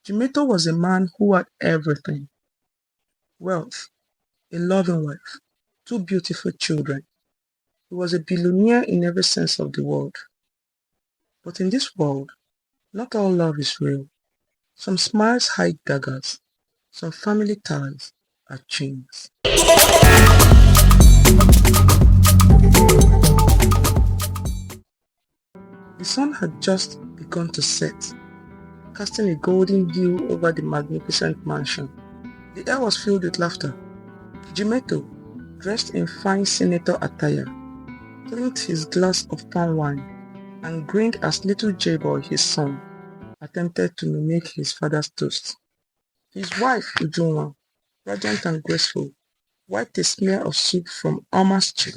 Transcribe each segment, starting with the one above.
Jimeto was a man who had everything: wealth, a loving wife, two beautiful children. He was a billionaire in every sense of the word. But in this world, not all love is real. Some smiles hide daggers. Some family ties are chains. The sun had just begun to set, casting a golden hue over the magnificent mansion. The air was filled with laughter. Jimeto, dressed in fine senator attire, clinked his glass of palm wine and grinned as little J-Boy, his son, attempted to mimic his father's toast. His wife, Ujunwa, radiant and graceful, wiped a smear of soup from Alma's cheek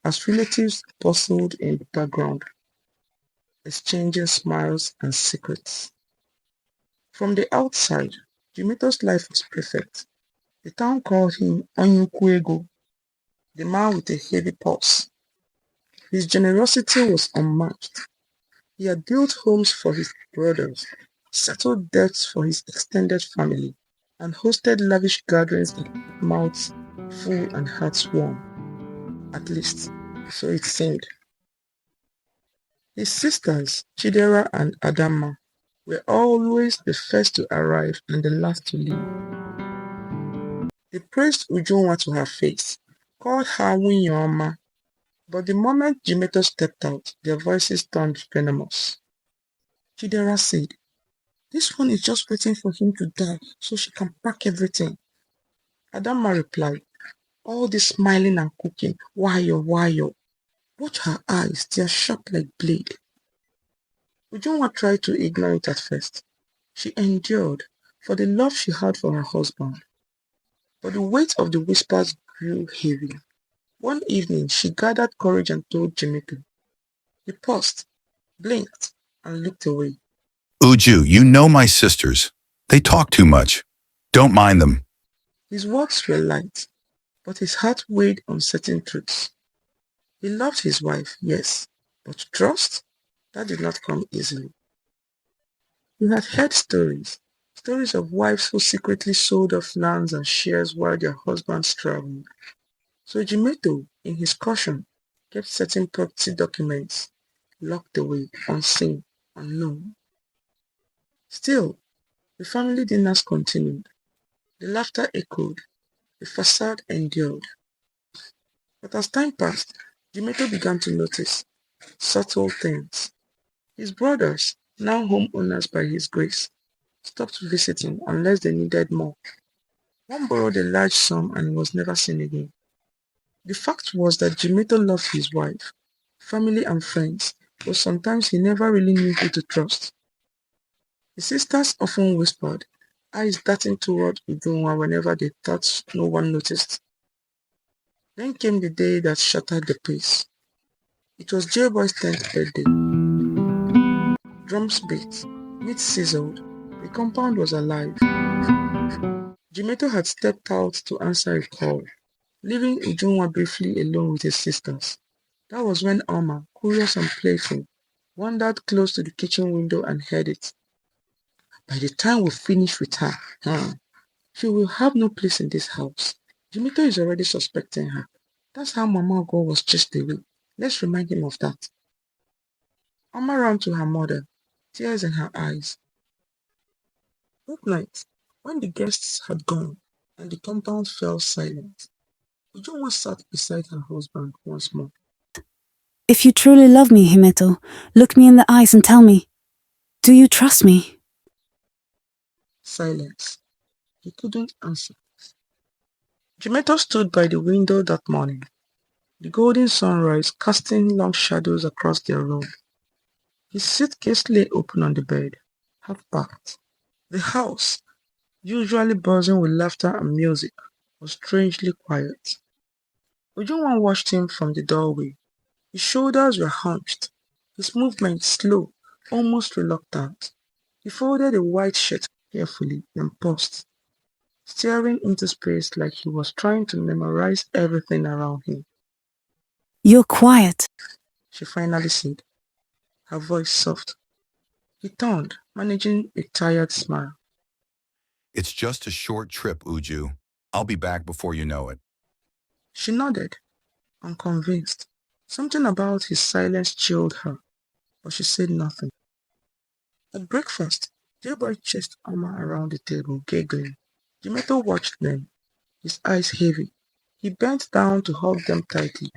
as relatives bustled in the background, exchanging smiles and secrets. From the outside, Jimito's life was perfect. The town called him Onyukwuego, the man with a heavy pulse. His generosity was unmatched. He had built homes for his brothers, settled debts for his extended family, and hosted lavish gatherings that kept mouths full and hearts warm. At least, so it seemed. His sisters, Chidera and Adama, were always the first to arrive and the last to leave. They praised Ujunwa to her face, called her Winyoma, but the moment Jimeto stepped out, their voices turned venomous. Chidera said, "This one is just waiting for him to die so she can pack everything." Adama replied, "All this smiling and cooking, why yo? Watch her eyes, they are sharp like blade." Ujunwa tried to ignore it at first. She endured, for the love she had for her husband. But the weight of the whispers grew heavy. One evening, she gathered courage and told Jimeto. He paused, blinked, and looked away. Uju, you know my sisters. They talk too much. Don't mind them. His words were light, but his heart weighed on certain truths. He loved his wife, yes, but trust? That did not come easily. He had heard stories of wives who secretly sold off lands and shares while their husbands traveled. So Jimeto, in his caution, kept certain property documents locked away, unseen, unknown. Still, the family dinners continued. The laughter echoed, the facade endured. But as time passed, Jimeto began to notice subtle things. His brothers, now homeowners by his grace, stopped visiting unless they needed more. One borrowed a large sum and was never seen again. The fact was that Jimeto loved his wife, family and friends, but sometimes he never really knew who to trust. His sisters often whispered, eyes darting toward Ujunwa whenever they thought no one noticed. Then came the day that shattered the peace. It was J-Boy's 10th birthday. Drums beat, meat sizzled, the compound was alive. Jimeto had stepped out to answer a call, leaving Ujunwa briefly alone with his sisters. That was when Alma, curious and playful, wandered close to the kitchen window and heard it. By the time we finish with her, she will have no place in this house. Jimeto is already suspecting her. That's how Mama Ogo was chased away. Let's remind him of that. Alma ran to her mother, tears in her eyes. That night, when the guests had gone and the compound fell silent, Ujunwa sat beside her husband once more. If you truly love me, Himeto, look me in the eyes and tell me, do you trust me? Silence. He couldn't answer. Jimeto stood by the window that morning, the golden sunrise casting long shadows across their room. His suitcase lay open on the bed, half packed. The house, usually buzzing with laughter and music, was strangely quiet. Ujunwa watched him from the doorway. His shoulders were hunched, his movements slow, almost reluctant. He folded a white shirt carefully and paused, staring into space like he was trying to memorize everything around him. You're quiet, She finally said, her voice soft. He turned, managing a tired smile. It's just a short trip, Uju. I'll be back before you know it. She nodded, unconvinced. Something about his silence chilled her, but she said nothing. At breakfast, Jailboy chased Amma around the table, giggling. Jimito watched them, his eyes heavy. He bent down to hug them tightly,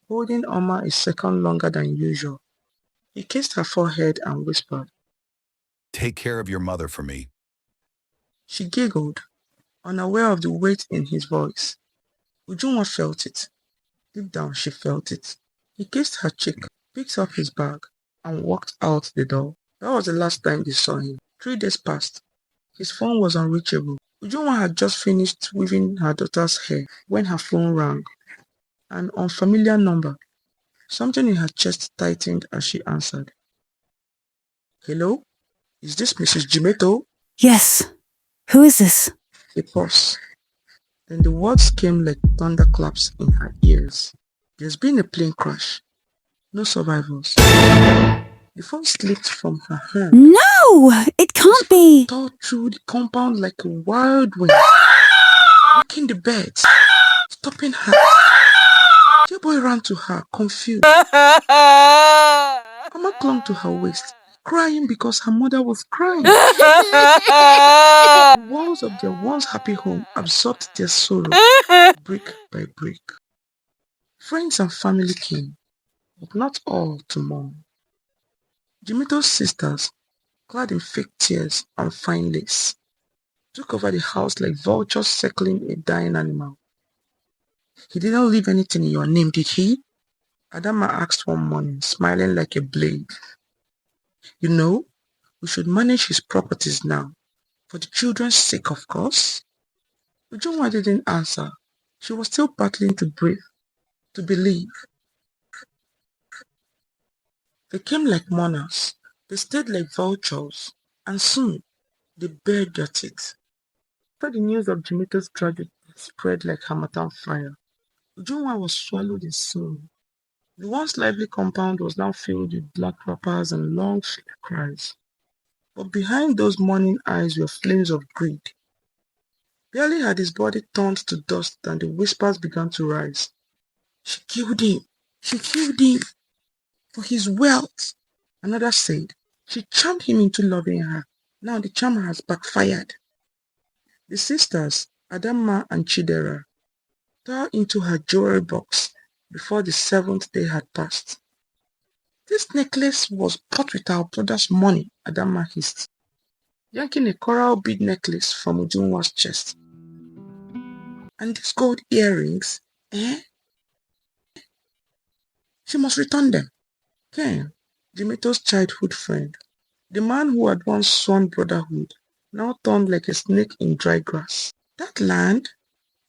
holding Amma a second longer than usual. He kissed her forehead and whispered. Take care of your mother for me. She giggled, unaware of the weight in his voice. Ujunwa felt it. Deep down she felt it. He kissed her cheek, picked up his bag, and walked out the door. That was the last time they saw him. 3 days passed. His phone was unreachable. Ujunwa had just finished weaving her daughter's hair when her phone rang. An unfamiliar number. Something in her chest tightened as she answered. Hello? Is this Mrs. Jimeto? Yes. Who is this? A pause. Then the words came like thunderclaps in her ears. There's been a plane crash. No survivors. The phone slipped from her hand. No! It can't be! Tore through the compound like a wild wind, waking the birds, stopping her. The boy ran to her, confused. Mama clung to her waist, crying because her mother was crying. The walls of their once happy home absorbed their sorrow, brick by brick. Friends and family came, but not all to mourn. Jimito's sisters, clad in fake tears and fine lace, took over the house like vultures circling a dying animal. He didn't leave anything in your name, did he? Adama asked one morning, smiling like a blade. You know, we should manage his properties now, for the children's sake, of course. Ujunwa didn't answer. She was still battling to breathe, to believe. They came like mourners. They stayed like vultures, and soon they bared their teeth. After the news of Jimito's tragedy spread like harmattan fire, Ujunwa was swallowed in sorrow. The once lively compound was now filled with black wrappers and long fake cries. But behind those mourning eyes were flames of greed. Barely had his body turned to dust than the whispers began to rise. She killed him. She killed him for his wealth. Another said, she charmed him into loving her. Now the charm has backfired. The sisters, Adamma and Chidera, tore into her jewelry box before the 7th day had passed. This necklace was bought with our brother's money, Adamma hissed, yanking a coral bead necklace from Ujunwa's chest. And these gold earrings, eh? She must return them. Ken, Jimito's childhood friend, the man who had once sworn brotherhood, now turned like a snake in dry grass. That land?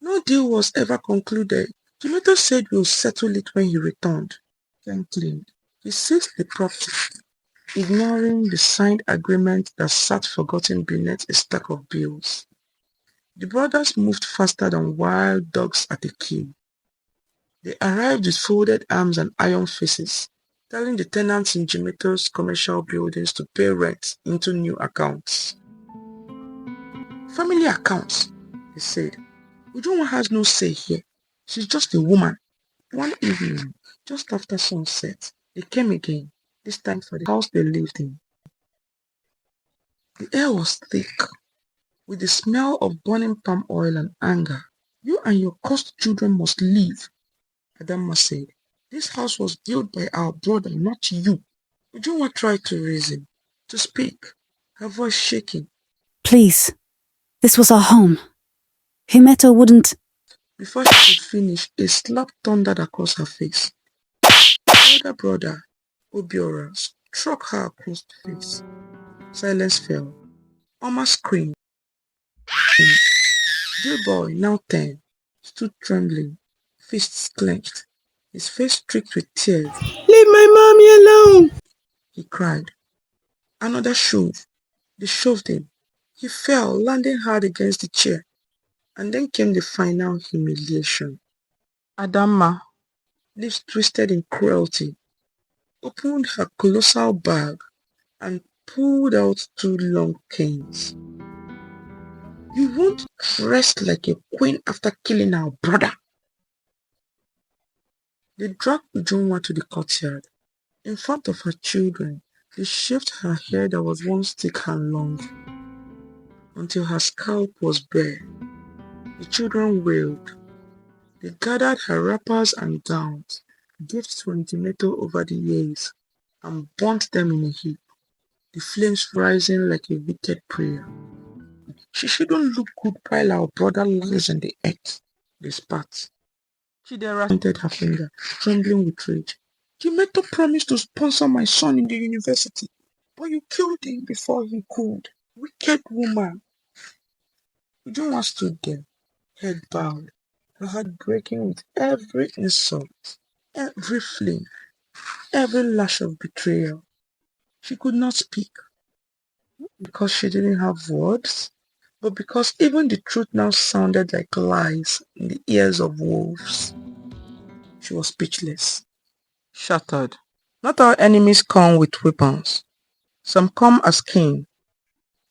No deal was ever concluded. Jimito said we'll settle it when he returned. Ken claimed. He seized the property, ignoring the signed agreement that sat forgotten beneath a stack of bills. The brothers moved faster than wild dogs at a kill. They arrived with folded arms and iron faces, telling the tenants in Jimito's commercial buildings to pay rent into new accounts. Family accounts, he said. Ujunwa has no say here. She's just a woman. One evening, just after sunset, they came again, this time for the house they lived in. The air was thick, with the smell of burning palm oil and anger. You and your cursed children must leave, Adamma said. This house was built by our brother, not you. Ujunwa tried to reason, to speak, her voice shaking. Please. This was our home. Himeto wouldn't... Before she could finish, a slap thundered across her face. The elder brother, Obiora, struck her across the face. Silence fell. Oma screamed. The boy, now 10, stood trembling, fists clenched, his face streaked with tears. Leave my mommy alone! He cried. Another shove. They shoved him. He fell, landing hard against the chair. And then came the final humiliation. Adamma, lips twisted in cruelty, opened her colossal bag and pulled out 2 long canes. You won't dress like a queen after killing our brother. They dragged Ujunwa to the courtyard. In front of her children, they shaved her hair that was once thick and long, until her scalp was bare. The children wailed. They gathered her wrappers and gowns, gifts from Dimeto over the years, and burnt them in a heap, the flames rising like a wicked prayer. She shouldn't look good while our brother lies on the earth, they spat. Chidera pointed her finger, trembling with rage. Dimeto promised to sponsor my son in the university, but you killed him before he could. Wicked woman. Ujunwa stood there, head bowed, her heart breaking with every insult, every flame, every lash of betrayal. She could not speak, because she didn't have words, but because even the truth now sounded like lies in the ears of wolves. She was speechless, shattered. Not all enemies come with weapons. Some come as kin.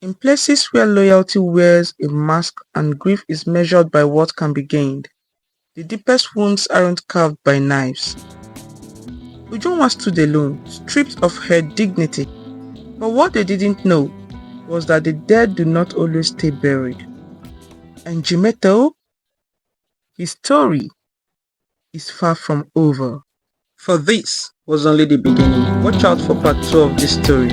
In places where loyalty wears a mask and grief is measured by what can be gained, the deepest wounds aren't carved by knives. Ujunwa stood alone, stripped of her dignity. But what they didn't know was that the dead do not always stay buried. And Jimeto, his story is far from over. For this was only the beginning. Watch out for part 2 of this story.